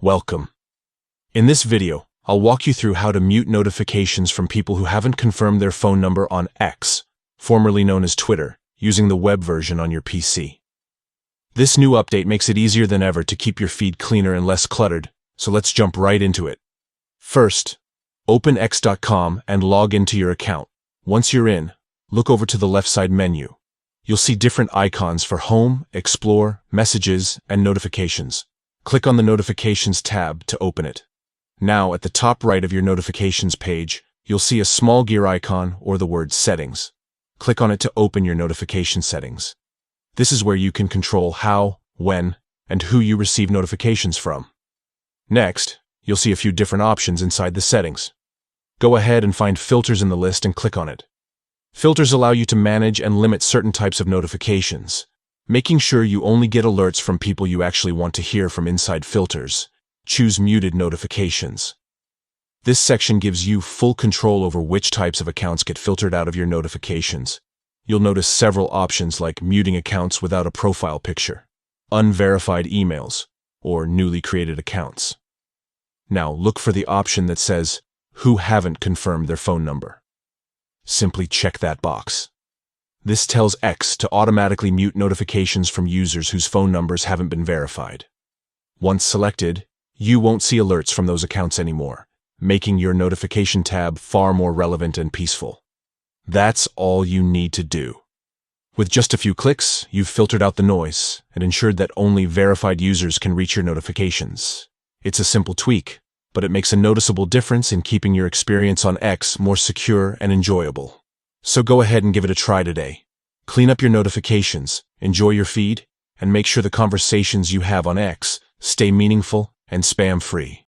Welcome. In this video, I'll walk you through how to mute notifications from people who haven't confirmed their phone number on X, formerly known as Twitter, using the web version on your PC. This new update makes it easier than ever to keep your feed cleaner and less cluttered, so let's jump right into it. First, open x.com and log into your account. Once you're in, look over to the left side menu. You'll see different icons for Home, Explore, Messages, and Notifications. Click on the Notifications tab to open it. Now, at the top right of your Notifications page, you'll see a small gear icon or the word Settings. Click on it to open your notification settings. This is where you can control how, when, and who you receive notifications from. Next, you'll see a few different options inside the settings. Go ahead and find Filters in the list and click on it. Filters allow you to manage and limit certain types of notifications, making sure you only get alerts from people you actually want to hear from inside Filters. Choose Muted Notifications. This section gives you full control over which types of accounts get filtered out of your notifications. You'll notice several options like muting accounts without a profile picture, unverified emails, or newly created accounts. Now look for the option that says, Who haven't confirmed their phone number. Simply check that box. This tells X to automatically mute notifications from users whose phone numbers haven't been verified. Once selected, you won't see alerts from those accounts anymore, making your notification tab far more relevant and peaceful. That's all you need to do. With just a few clicks, you've filtered out the noise and ensured that only verified users can reach your notifications. It's a simple tweak, but it makes a noticeable difference in keeping your experience on X more secure and enjoyable. So go ahead and give it a try today. Clean up your notifications, enjoy your feed, and make sure the conversations you have on X stay meaningful and spam-free.